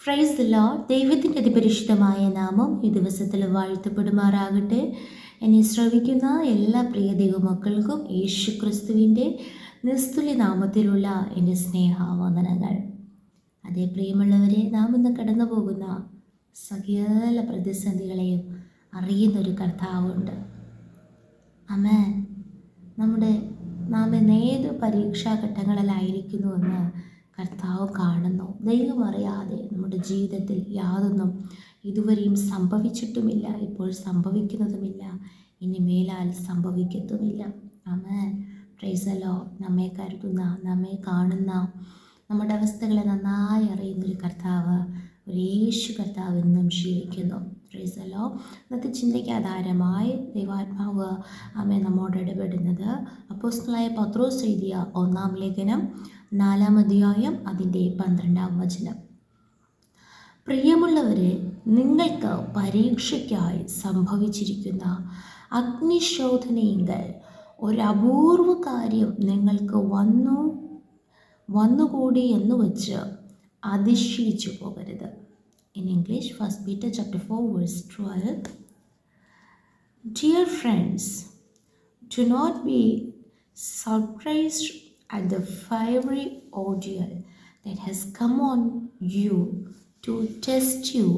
Price the Lord. ദൈവത്തിൻ്റെ അതിപരിശുദ്ധമായ നാമം ഈ ദിവസത്തിൽ വാഴ്ത്തപ്പെടുമാറാകട്ടെ. എന്നെ ശ്രവിക്കുന്ന എല്ലാ പ്രിയ ദൈവമക്കൾക്കും യേശു ക്രിസ്തുവിൻ്റെ നിസ്തുല്യ നാമത്തിലുള്ള എൻ്റെ സ്നേഹവന്ദനങ്ങൾ. അതേ പ്രിയമുള്ളവരെ, നാം ഇന്ന് കടന്നു പോകുന്ന സകല പ്രതിസന്ധികളെയും അറിയുന്നൊരു കർത്താവുണ്ട്. ആമേൻ. നാം ഏത് പരീക്ഷാഘട്ടങ്ങളിലായിരിക്കുന്നുവെന്ന് കർത്താവ് കാണുന്നു. ദൈവം അറിയാതെ നമ്മുടെ ജീവിതത്തിൽ യാതൊന്നും ഇതുവരെയും സംഭവിച്ചിട്ടുമില്ല, ഇപ്പോൾ സംഭവിക്കുന്നതുമില്ല, ഇനി മേലാൽ സംഭവിക്കത്തുമില്ല. ആമേൻ. Praise the Lord. നമ്മെ കരുതുന്ന, നമ്മെ കാണുന്ന, നമ്മുടെ അവസ്ഥകളെ നന്നായി അറിയുന്നൊരു കർത്താവ്, ഒരു യേശു കർത്താവ് എന്നും ജീവിക്കുന്നു. Price the Lord. ഇന്നത്തെ ചിന്തയ്ക്ക് ആധാരമായി ദൈവാത്മാവ് നമ്മോട് ഇടപെടുന്നത് അപ്പോസ്തലനായ പത്രോസ് എഴുതിയ 1-ാം ലേഖനം 4-ാം അധ്യായം അതിൻ്റെ 12-ാം വചനം. പ്രിയമുള്ളവരെ, നിങ്ങൾക്ക് പരീക്ഷയ്ക്കായി സംഭവിച്ചിരിക്കുന്ന അഗ്നിശോധനയെങ്കിൽ ഒരു അപൂർവ കാര്യം നിങ്ങൾക്ക് വന്നുകൂടി എന്ന് വച്ച് അതിശയിച്ചു പോകരുത്. In English, 1 Peter chapter 4 verse 12. Dear friends, do not be surprised at the fiery ordeal that has come on you to test you,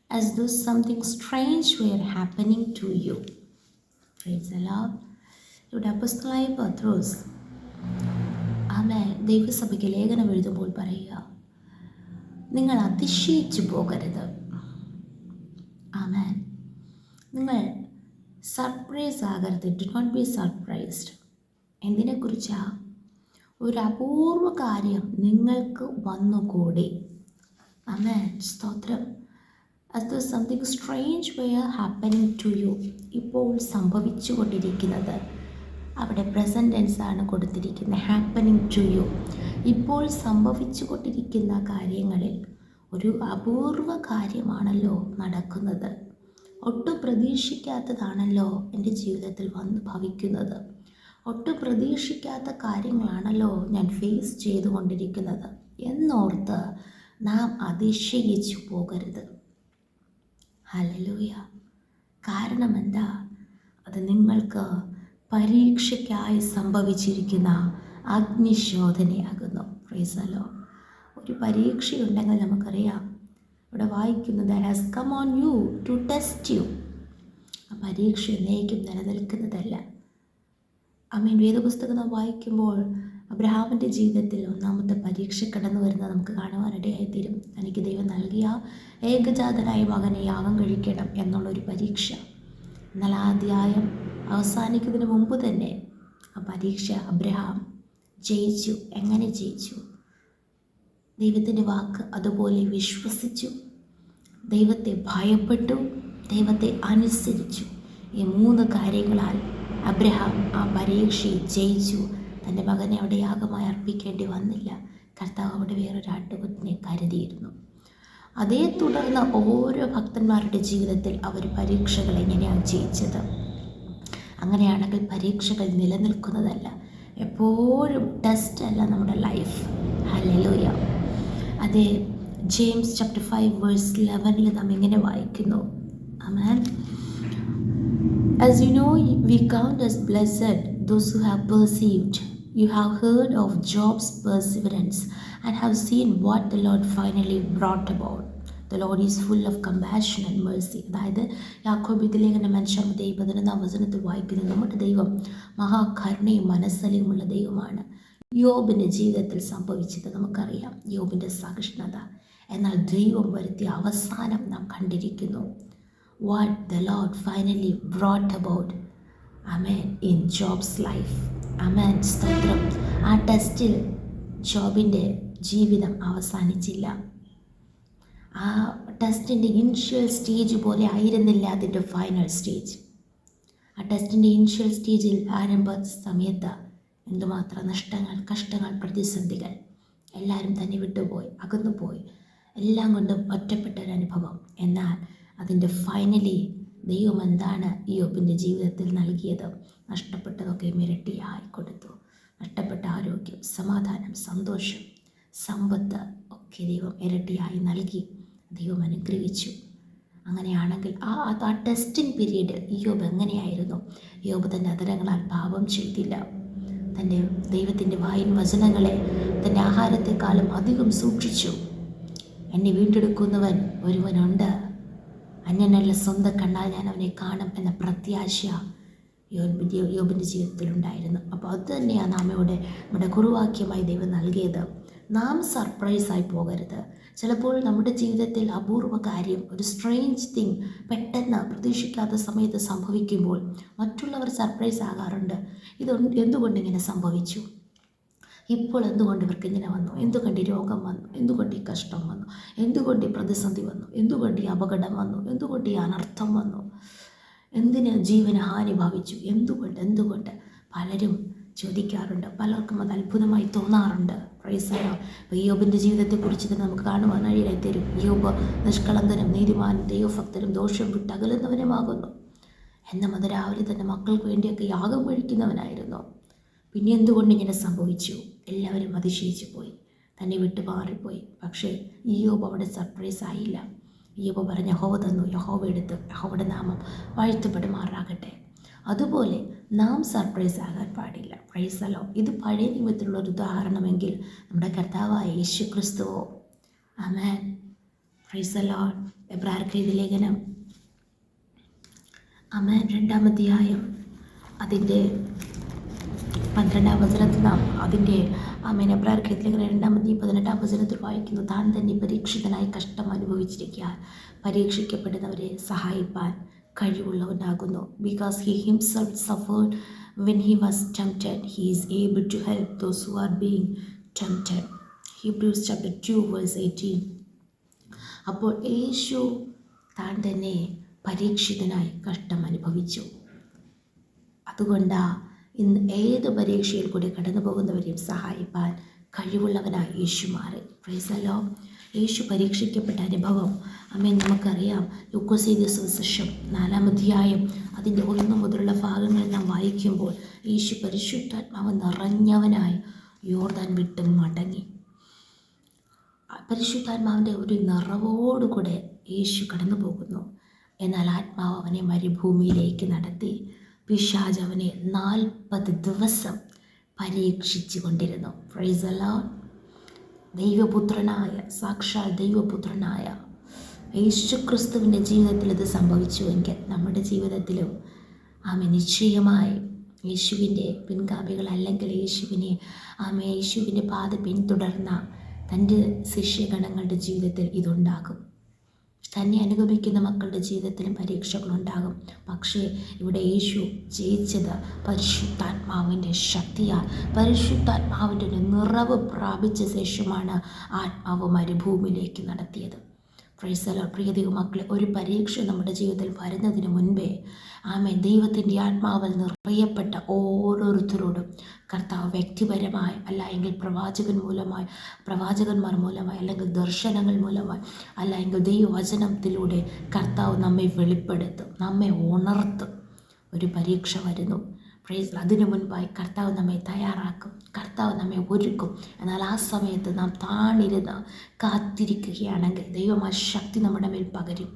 as though something strange were happening to you. Praise the Lord. ഇവിടെ അപ്പോസ്തലനായ പത്രോസ് ദൈവസഭയ്ക്ക് ലേഖനം എഴുതുമ്പോൾ പറയുക, നിങ്ങൾ അതിശയിച്ചു പോകരുത്. ആമേൻ. നിങ്ങൾ surprise ആകരുത്. Do not be surprised. എന്തിനെക്കുറിച്ചാ? ഒരു അപൂർവ കാര്യം നിങ്ങൾക്ക് വന്നുകൂടി. ആമേൻ. സ്തോത്രം. as though something strange were happening to you. ഇപ്പോൾ സംഭവിച്ചു കൊണ്ടിരിക്കുന്നത്, അവിടെ പ്രസൻറ്റ് ടെൻസ് ആണ് കൊടുത്തിരിക്കുന്നത്. Happening to you. ഇപ്പോൾ സംഭവിച്ചു കൊണ്ടിരിക്കുന്ന കാര്യങ്ങളിൽ ഒരു അപൂർവ കാര്യമാണല്ലോ നടക്കുന്നത്. ഒട്ടും പ്രതീക്ഷിക്കാത്തതാണല്ലോ എൻ്റെ ജീവിതത്തിൽ വന്ന് ഭവിക്കുന്നത്. ഒട്ടും പ്രതീക്ഷിക്കാത്ത കാര്യങ്ങളാണല്ലോ ഞാൻ ഫേസ് ചെയ്തുകൊണ്ടിരിക്കുന്നത് എന്നോർത്ത് നാം അതിശയിച്ചു പോകരുത്. ഹല്ലേലൂയ. കാരണം എന്താ? അത് നിങ്ങൾക്ക് പരീക്ഷയ്ക്കായി സംഭവിച്ചിരിക്കുന്ന അഗ്നിശോധനയാകുന്നു. Praise the Lord. ഒരു പരീക്ഷയുണ്ടെങ്കിൽ നമുക്കറിയാം, ഇവിടെ വായിക്കുന്നത് that has come on you to test you. ആ പരീക്ഷ എന്നേക്കും നിലനിൽക്കുന്നതല്ല. വേദപുസ്തകം നാം വായിക്കുമ്പോൾ അബ്രഹാമിൻ്റെ ജീവിതത്തിൽ ഒന്നാമത്തെ പരീക്ഷ കടന്നു വരുന്നത് നമുക്ക് കാണുവാനിടയായിത്തീരും. തനിക്ക് ദൈവം നൽകിയ ഏകജാതനായ മകനെ യാഗം കഴിക്കണം എന്നുള്ളൊരു പരീക്ഷ. എന്നാൽ ആ അധ്യായം അവസാനിക്കുന്നതിന് മുമ്പ് തന്നെ ആ പരീക്ഷ അബ്രഹാം ജയിച്ചു. എങ്ങനെ ജയിച്ചു? ദൈവത്തിൻ്റെ വാക്ക് അതുപോലെ വിശ്വസിച്ചു, ദൈവത്തെ ഭയപ്പെട്ടു, ദൈവത്തെ അനുസരിച്ചു. ഈ 3 കാര്യങ്ങളാൽ അബ്രഹാം ആ പരീക്ഷയെ ജയിച്ചു. തൻ്റെ മകനെ അവിടെ യാഗമായി അർപ്പിക്കേണ്ടി വന്നില്ല. കർത്താവ് അവിടെ വേറൊരു ആട്ടുകൊറ്റനെ കരുതിയിരുന്നു. അതേ തുടർന്ന് ഓരോ ഭക്തന്മാരുടെ ജീവിതത്തിൽ അവർ പരീക്ഷകൾ എങ്ങനെയാണ് ജയിച്ചത്? അങ്ങനെയാണെങ്കിൽ പരീക്ഷകൾ നിലനിൽക്കുന്നതല്ല, എപ്പോഴും ടെസ്റ്റ് അല്ല നമ്മുടെ ലൈഫ്. ഹല്ലേലൂയ. അതേ ജെയിംസ് ചാപ്റ്റർ 5 വേഴ്സ് 11 നാം ഇങ്ങനെ വായിക്കുന്നു. ആമേൻ. As you know, we count as blessed those who have perceived. You have heard of Job's perseverance and have seen what the Lord finally brought about. The Lord is full of compassion and mercy. അതായത് യാക്കോബ് ലേഖനം 5-11 വചനത്തിൽ വായിക്കുന്നത്, നമ്മുടെ ദൈവം മഹാകരുണയും മനസ്സലിയുമുള്ള ദൈവമാണ്. യോബിൻ്റെ ജീവിതത്തിൽ സംഭവിച്ചത് നമുക്കറിയാം, യോബിൻ്റെ സഹിഷ്ണുത. എന്നാൽ ദൈവം വരുത്തിയ അവസാനം നാം കണ്ടിരിക്കുന്നു. What the Lord finally brought about, amen, in Job's life. Amen. സ്തോത്രം. ആ ടെസ്റ്റിൽ ജോബിൻ്റെ ജീവിതം അവസാനിച്ചില്ല. ആ ടെസ്റ്റിൻ്റെ ഇനിഷ്യൽ സ്റ്റേജ് പോലെ ആയിരുന്നില്ല അതിൻ്റെ ഫൈനൽ സ്റ്റേജ്. ആ ടെസ്റ്റിൻ്റെ ഇനിഷ്യൽ സ്റ്റേജിൽ ആരംഭ സമയത്ത് എന്തുമാത്രം നഷ്ടങ്ങൾ, കഷ്ടങ്ങൾ, പ്രതിസന്ധികൾ, എല്ലാവരും തന്നെ വിട്ടുപോയി, അകന്നുപോയി, എല്ലാം കൊണ്ടും ഒറ്റപ്പെട്ടൊരനുഭവം. എന്നാൽ അതിൻ്റെ ഫൈനലി ദൈവം എന്താണ് യോബിൻ്റെ ജീവിതത്തിൽ നൽകിയത്? നഷ്ടപ്പെട്ടതൊക്കെ ഇരട്ടിയായി കൊടുത്തു. നഷ്ടപ്പെട്ട ആരോഗ്യം, സമാധാനം, സന്തോഷം, സമ്പത്ത് ഒക്കെ ദൈവം ഇരട്ടിയായി നൽകി. ദൈവം അനുഗ്രഹിച്ചു. അങ്ങനെയാണെങ്കിൽ ആ ടെസ്റ്റിംഗ് പീരീഡ് യോബ് എങ്ങനെയായിരുന്നു? യോബ് തൻ്റെ അധരങ്ങളാൽ പാപം ചെയ്തില്ല. തൻ്റെ ദൈവത്തിൻ്റെ വായിൻ വചനങ്ങളെ തൻ്റെ ആഹാരത്തെക്കാളും അധികം സൂക്ഷിച്ചു. എന്നെ വീണ്ടെടുക്കുന്നവൻ ഒരുവനുണ്ട്, അന്യനല്ല, സ്വന്തം കണ്ണാൽ ഞാൻ അവനെ കാണും എന്ന പ്രത്യാശ യോബിൻ്റെ ജീവിതത്തിലുണ്ടായിരുന്നു. അപ്പോൾ അത് തന്നെയാണ് നമ്മുടെ കുറുവാക്യമായി ദൈവം നൽകിയത്. നാം സർപ്രൈസായി പോകരുത്. ചിലപ്പോൾ നമ്മുടെ ജീവിതത്തിൽ അപൂർവ കാര്യം, ഒരു സ്ട്രേഞ്ച് തിങ് പെട്ടെന്ന് പ്രതീക്ഷിക്കാത്ത സമയത്ത് സംഭവിക്കുമ്പോൾ മറ്റുള്ളവർ സർപ്രൈസ് ആകാറുണ്ട്. എന്തുകൊണ്ട് ഇങ്ങനെ സംഭവിച്ചു? ഇപ്പോൾ എന്തുകൊണ്ട് ഇവർക്ക് ഇങ്ങനെ വന്നു? എന്തുകൊണ്ട് ഈ രോഗം വന്നു? എന്തുകൊണ്ട് ഈ കഷ്ടം വന്നു? എന്തുകൊണ്ട് ഈ പ്രതിസന്ധി വന്നു? എന്തുകൊണ്ട് ഈ അപകടം വന്നു? എന്തുകൊണ്ട് ഈ അനർത്ഥം വന്നു? എന്തിന് ജീവന് ഹാനി ഭാവിച്ചു? എന്തുകൊണ്ട് പലരും ചോദിക്കാറുണ്ട്. പലർക്കും അത് അത്ഭുതമായി തോന്നാറുണ്ട്. Price the Lord. അപ്പോൾ യോബിൻ്റെ ജീവിതത്തെക്കുറിച്ച് തന്നെ നമുക്ക് കാണുവാൻ തരും. യോബ് നിഷ്കളങ്കനും നീതിമാനും ദൈവഭക്തനും ദോഷം വിട്ട് അകലുന്നവനുമാകുന്നു. എന്നാൽ അത് രാവിലെ തന്നെ മക്കൾക്ക് വേണ്ടിയൊക്കെ യാഗം കഴിക്കുന്നവനായിരുന്നു. പിന്നെ എന്തുകൊണ്ട് ഇങ്ങനെ സംഭവിച്ചു? എല്ലാവരും അതിശയിച്ചു പോയി, തന്നെ വിട്ടു മാറിപ്പോയി. പക്ഷേ യോബ് അവിടെ സർപ്രൈസ് ആയില്ല. യോബ് പറഞ്ഞ യഹോവ തന്നു, യഹോവ എടുത്ത്, യഹോവയുടെ നാമം വാഴ്ത്തപ്പെടുമാറാകട്ടെ. അതുപോലെ നാം സർപ്രൈസ് ആകാൻ പാടില്ല. Praise the lord. ഇത് പഴയ നിയമത്തിലുള്ള ഒരു ഉദാഹരണമെങ്കിൽ നമ്മുടെ കർത്താവായ യേശു ക്രിസ്തുവോ. ആമേൻ. Praise the lord. എബ്രായർക്ക് എഴുതിയ ലേഖനം ആമേൻ 2-ാം അധ്യായം അതിൻ്റെ 12-ാം വചനത്തിൽ നാം അതിൻ്റെ എബ്രായർക്ക് എഴുതിയ ലേഖനം 2-ാം അധ്യായം 18-ാം വചനത്തിൽ വായിക്കുന്നു, താൻ തന്നെ പരീക്ഷിതനായി കഷ്ടം അനുഭവിച്ചിരിക്കാൻ പരീക്ഷിക്കപ്പെടുന്നവരെ സഹായിപ്പാൻ കഴിവുള്ളവനാകുന്നു. Because he himself suffered when he was tempted, he is able to help those who are being tempted. Hebrews chapter 2 verse 18. അപ്പോൾ യേശു താൻ തന്നെ പരീക്ഷിതനായി കഷ്ടം അനുഭവിച്ചു. അതുകൊണ്ടാണ് ഇന്ന് ഏത് പരീക്ഷയിൽ കൂടി കടന്നു പോകുന്നവരെയും സഹായിപ്പാൻ കഴിവുള്ളവനായി യേശു മാറി. Praise the lord. യേശു പരീക്ഷിക്കപ്പെട്ട അനുഭവം നമുക്കറിയാം. ലൂക്കോസ് എഴുതിയ സുവിശേഷം 4-ാം അധ്യായം അതിൻ്റെ 1 മുതലുള്ള ഭാഗങ്ങൾ നാം വായിക്കുമ്പോൾ യേശു പരിശുദ്ധാത്മാവ് നിറഞ്ഞവനായി യോർദാൻ വിട്ട് മടങ്ങി. പരിശുദ്ധാത്മാവിൻ്റെ ഒരു നിറവോടുകൂടെ യേശു കടന്നു പോകുന്നു. എന്നാൽ ആത്മാവ് അവനെ മരുഭൂമിയിലേക്ക് നടത്തി. പിശാച് അവനെ 40 ദിവസം പരീക്ഷിച്ചു കൊണ്ടിരുന്നു. Price the Lord. ദൈവപുത്രനായ സാക്ഷാൽ ദൈവപുത്രനായ യേശു ക്രിസ്തുവിൻ്റെ ജീവിതത്തിൽ ഇത് സംഭവിച്ചുവെങ്കിൽ നമ്മുടെ ജീവിതത്തിലും നിശ്ചയമായി യേശുവിൻ്റെ പിൻഗാമികൾ അല്ലെങ്കിൽ യേശുവിൻ്റെ പാത പിന്തുടർന്ന തൻ്റെ ശിഷ്യഗണങ്ങളുടെ ജീവിതത്തിൽ ഇതുണ്ടാകും. തന്നെ അനുഗമിക്കുന്ന മക്കളുടെ ജീവിതത്തിലും പരീക്ഷകളുണ്ടാകും. പക്ഷേ ഇവിടെ യേശു ജയിച്ചത് പരിശുദ്ധാത്മാവിൻ്റെ ശക്തിയാൽ, പരിശുദ്ധാത്മാവിൻ്റെ ഒരു നിറവ് പ്രാപിച്ച ശേഷമാണ് ആത്മാവ് മരുഭൂമിയിലേക്ക് നടത്തിയത്. Price the Lord. പ്രിയ ദൈവമക്കളെ, ഒരു പരീക്ഷ നമ്മുടെ ജീവിതത്തിൽ വരുന്നതിന് മുൻപേ ദൈവത്തിൻ്റെ ആത്മാവിൽ നിറയപ്പെട്ട ഓരോരുത്തരോടും കർത്താവ് വ്യക്തിപരമായി അല്ല എങ്കിൽ പ്രവാചകന്മാർ മൂലമായി അല്ലെങ്കിൽ ദർശനങ്ങൾ മൂലമായി അല്ല എങ്കിൽ ദൈവവചനത്തിലൂടെ കർത്താവ് നമ്മെ വെളിപ്പെടുത്തും, നമ്മെ ഉണർത്തും. ഒരു പരീക്ഷ വരുന്നു. പ്രൈസ്. അതിനു മുൻപായി കർത്താവ് നമ്മെ തയ്യാറാക്കും, കർത്താവ് നമ്മെ ഒരുക്കും. എന്നാൽ ആ സമയത്ത് നാം താണിരുന്ന് കാത്തിരിക്കുകയാണെങ്കിൽ ദൈവം ആ ശക്തി നമ്മുടെ മേൽ പകരും.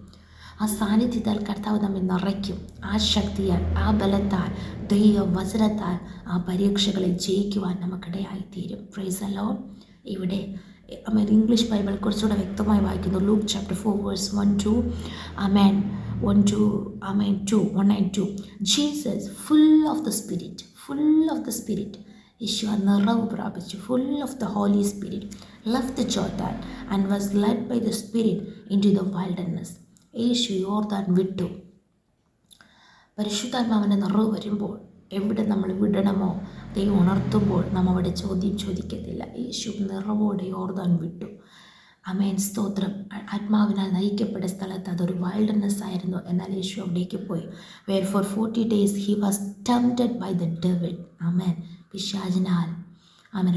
ആ സാന്നിധ്യത്താൽ കർത്താവ് നമ്മെ നിറയ്ക്കും. ആ ശക്തിയാൽ, ആ ബലത്താൽ, ദൈവവചനത്താൽ ആ പരീക്ഷകളെ ജയിക്കുവാൻ നമുക്കിടയായിത്തീരും. Praise the lord. ഇവിടെ ഇംഗ്ലീഷ് ബൈബിൾ കുറച്ചുകൂടെ വ്യക്തമായി വായിക്കുന്നു. Luke chapter 4 verse 1-2. 1 and 2. Jesus, full of the Spirit, യേശു നിറവ് പ്രാപിച്ചു, full of the Holy Spirit, left the Jordan and was led by the Spirit into the wilderness. യേശു യോർദാൻ വിട്ടു. പരിശുദ്ധാത്മാവിൻ്റെ നിറവ് വരുമ്പോൾ എവിടെ നമ്മൾ വിടണമോ ദൈവം ഉണർത്തുമ്പോൾ നാം അവിടെ ചോദ്യം ചോദിക്കത്തില്ല. യേശു നിറവോടെ യോർദാൻ വിട്ടു. ആമേൻ. സ്തോത്രം. ആത്മാവിനാൽ നയിക്കപ്പെട്ട സ്ഥലത്ത് അതൊരു വൈൽഡ്നെസ് ആയിരുന്നു. എന്നാൽ യേശു അവിടേക്ക് പോയി. Where for 40 days he was tempted by the devil. ആമേൻ. പിശാചിനാൽ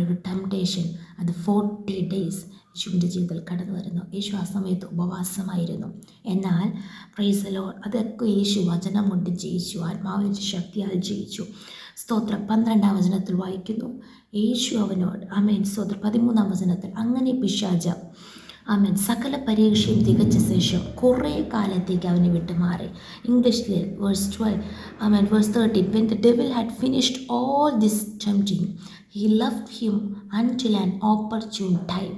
ഒരു ടെംപ്ടേഷൻ അത് 40 days യേശുവിൻ്റെ ജീവിതത്തിൽ കടന്നു വരുന്നു. യേശു ആ സമയത്ത് ഉപവാസമായിരുന്നു. എന്നാൽ പ്രൈസ് ദി ലോർഡ്, അതൊക്കെ യേശു വചനം കൊണ്ട് ജയിച്ചു, ആത്മാവിൻ്റെ ശക്തിയാൽ ജയിച്ചു. സ്തോത്രം. 12-ാം വചനത്തിൽ വായിക്കുന്നു, യേശു അവനോട് സ്തോത്രം 13-ാം വചനത്തിൽ, അങ്ങനെ പിശാച് ആമേൻ. സകല പരീക്ഷയും തികച്ച ശേഷം കുറേ കാലത്തേക്ക് അവനെ വിട്ടുമാറി. ഇംഗ്ലീഷിൽ വേഴ്സ് 12, ആമേൻ, verse 13, when the devil had finished all this tempting, he left him until an opportune time.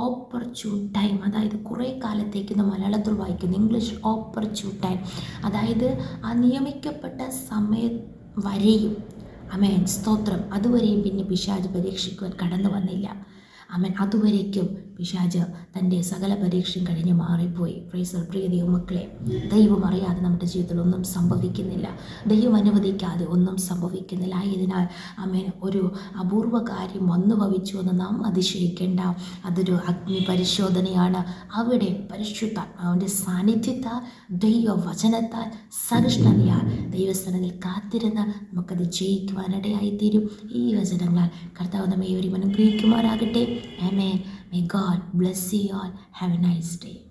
Opportune time, അതായത് കുറേ കാലത്തേക്ക് എന്ന് മലയാളത്തിൽ വായിക്കുന്നു, ഇംഗ്ലീഷ് ഓപ്പർച്യൂൺ ടൈം, അതായത് ആ നിയമിക്കപ്പെട്ട സമയം വരെയും, ആമേൻ, സ്തോത്രം, അതുവരെയും പിന്നെ പിശാച് പരീക്ഷിക്കുവാൻ കടന്നു വന്നില്ല. ആമേൻ. അതുവരേക്കും പിശാച് തൻ്റെ സകല പരീക്ഷയും കഴിഞ്ഞ് മാറിപ്പോയി. പ്രൈസ് പ്രിയ ദൈവമക്കളെ, ദൈവം അറിയാതെ നമ്മുടെ ജീവിതത്തിൽ ഒന്നും സംഭവിക്കുന്നില്ല. ദൈവം അനുവദിക്കാതെ ഒന്നും സംഭവിക്കുന്നില്ല. ആയതിനാൽ ആമേൻ, ഒരു അപൂർവ കാര്യം വന്നു ഭവിച്ചു എന്ന് നാം അതിശയിക്കേണ്ട. അതൊരു അഗ്നി പരിശോധനയാണ്. അവിടെ പരിശുദ്ധാത്മാവിൻ്റെ സാന്നിധ്യത്താൽ, ദൈവവചനത്താൽ, സഹിഷ്ണുതയാൽ ദൈവസ്ഥാനത്തിൽ കാത്തിരുന്ന് നമുക്കത് ജയിക്കുവാനിടയായിത്തീരും. ഈ വചനങ്ങളാൽ കർത്താവ് നമ്മെ ഏവരെയും അനുഗ്രഹിക്കുമാറാകട്ടെ. ആമേൻ. May God bless you all. Have a nice day.